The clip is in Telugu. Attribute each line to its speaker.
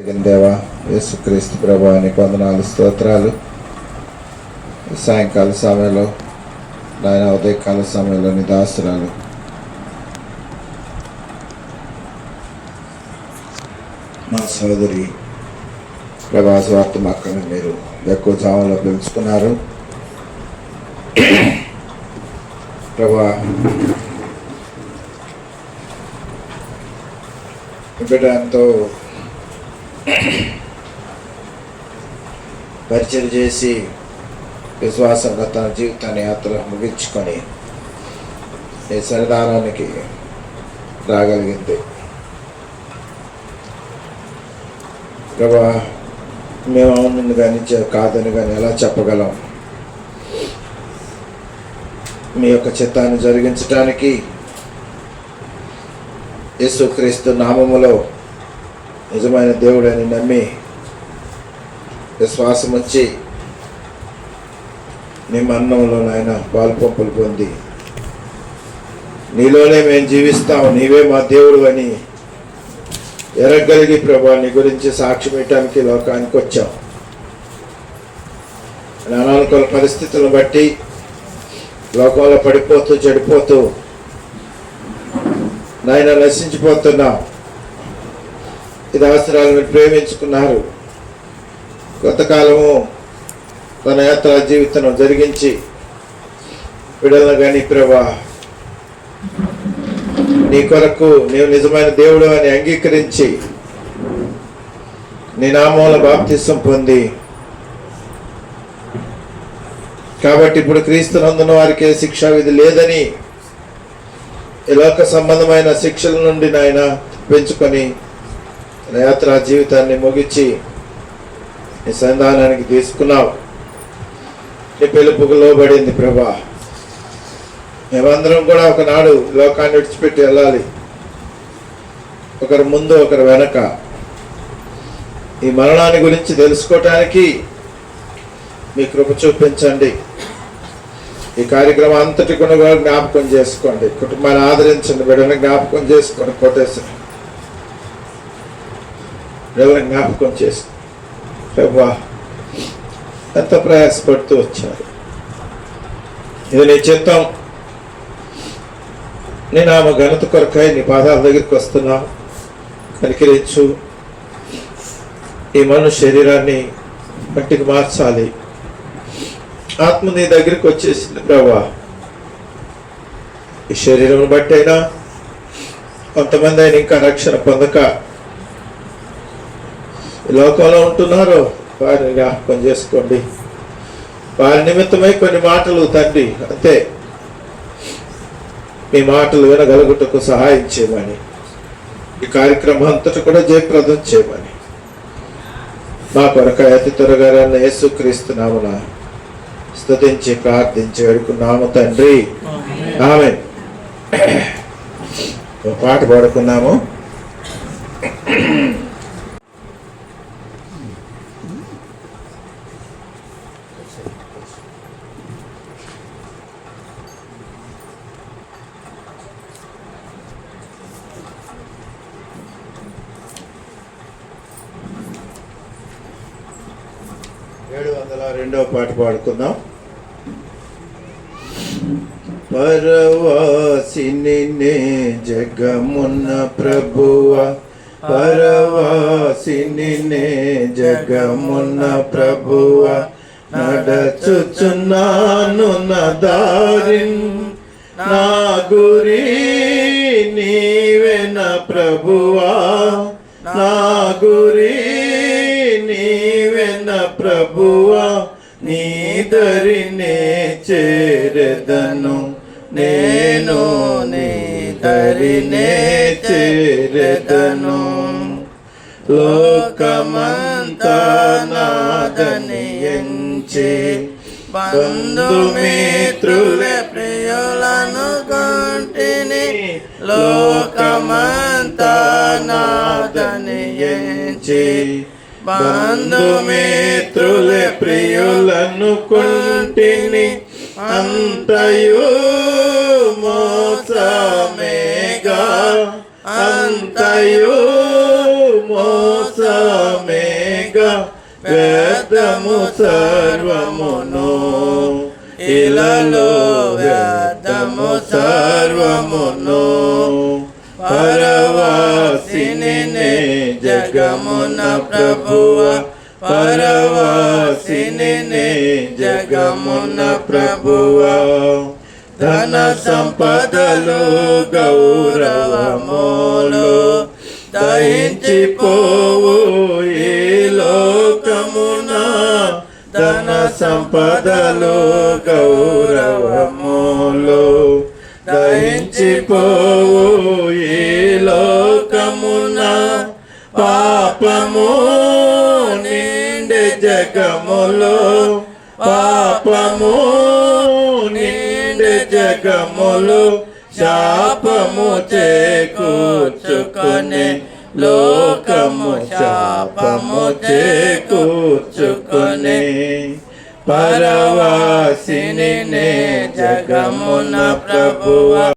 Speaker 1: కలిగిన దేవా యేసుక్రీస్తు ప్రభువా నీకు వందనాలు స్తోత్రాలు. సాయంకాల సమయంలో నాయన ఉదయకాల సమయంలో నీ దాసురాలు మా సోదరి ప్రభాస్ వార్త అక్కడ మీరు ఎక్కువ జామంలో పిలుచుకున్నారు ప్రభా. బిడ్డ ఎంతో పరిచయం చేసి విశ్వాసంగా తన జీవితాన్ని యాత్ర ముగించుకొని ఈ సన్నిధానానికి రాగలిగింది ప్రభా. మేము అవునని కానీ కాదని కానీ ఎలా చెప్పగలం? మీ యొక్క చిత్తాన్ని జరిగించడానికి యేసుక్రీస్తు నామములో నిజమైన దేవుడని నమ్మి విశ్వాసం వచ్చి నీ మరణంలో నాయన పాలు పంపులు పొంది నీలోనే మేము జీవిస్తాం, నీవే మా దేవుడు అని ఎరగలిగి ప్రభా నీ గురించి సాక్ష్యం ఇవ్వటానికి లోకానికి వచ్చాం. అనానుకూల పరిస్థితులను బట్టి లోకంలో పడిపోతూ చెడిపోతూ నాయన నశించిపోతున్నాం. ఈ దాసరాలను ప్రేమించుకున్నారు. కొంతకాలము తన యాత్ర జీవితం జరిగించి విడుదల కానీ ప్రభా నీ కొరకు నీవు నిజమైన దేవుడు అని అంగీకరించి నీ నామంలో బాప్తిసం పొంది కాబట్టి ఇప్పుడు క్రీస్తునందున వారికి శిక్షా విధి లేదని ఈ లోక సంబంధమైన శిక్షల నుండి నాయన పెంచుకొని యాత్రా జీవితాన్ని ముగించి నీ సంధానానికి తీసుకున్నావు. నీ పిలుపుకు లోబడింది ప్రభా. మేమందరం కూడా ఒకనాడు లోకాన్ని విడిచిపెట్టి వెళ్ళాలి, ఒకరు ముందు ఒకరు వెనక. ఈ మరణాన్ని గురించి తెలుసుకోవటానికి మీ కృప చూపించండి. ఈ కార్యక్రమం అంతటి కూడా జ్ఞాపకం చేసుకోండి. కుటుంబాన్ని ఆదరించండి. బిడ్డని జ్ఞాపకం చేసుకోండి. కొట్టేసారి బిడ్డని జ్ఞాపకం చేసుకోండి ప్రభా. ఎంత ప్రయాసపడుతూ వచ్చారు. ఇది నీ చిత్తం. నేను ఆమె ఘనత కొరకై నీ పాదాల దగ్గరికి వస్తున్నా. కనికరించు. ఈ మనుష్య శరీరాన్ని మట్టికి మార్చాలి. ఆత్మ నీ దగ్గరికి వచ్చేసింది ప్రభా. ఈ శరీరం బట్టి అయినా కొంతమంది అయినా ఇంకా రక్షణ పొందక ఈ లోకంలో ఉంటున్నారు. వారిని జ్ఞాపకం చేసుకోండి. వారి నిమిత్తమై కొన్ని మాటలు తండ్రి అంతే మీ మాటలు వినగలుగుటకు సహాయం చేయమని, ఈ కార్యక్రమం అంతటా కూడా జయప్రదం చేయమని మా కొరకు అతి త్వరగా యేసుక్రీస్తు నామమున స్తుతించి ప్రార్థించి వేడుకున్నాము తండ్రి. ఆమేన్. పాట పాడుకున్నాము. రెండవ పాట పాడుకుందాం. పరవాసిని జగమున్న ప్రభువ, పరవాసిని జగమున్న ప్రభువ, నడచుచున్నాను నా దారిన్, నా గురి నీవెన ప్రభువా, నా గురి నీవెన ప్రభువా, నీ దరినే చేరెదను నేను, నీ దరినే చేరెదను. లోకమంతా నాదని ఎంచి బంధుమిత్రుల ప్రియులను కొంటిని, లోకమంతా నాదని ఎంచి బంధుమిత్రుల ప్రియులను కొంటిని, అంతయు మోసమేగా, అంతయు మోసమేగా. వ్యర్థమేగా వ్యర్థము సర్వమును ఇలలో వ్యర్థము సర్వమును పరవాసిని జగమున ప్రభువ పరవాసిని జగమున ప్రభువ ధన సంపదలు గౌరవములు దహించిపోవు ఈ లోకమున ధన సంపదలు గౌరవములు దహించిపోవు ఈ లోకమున పాపము నిండే జగములో పాపము నిండే జగములు శాపము చేకూర్చుకొని లోకము శాపము చేకూర్చుకొని పరవాసిని జగమున ప్రభువ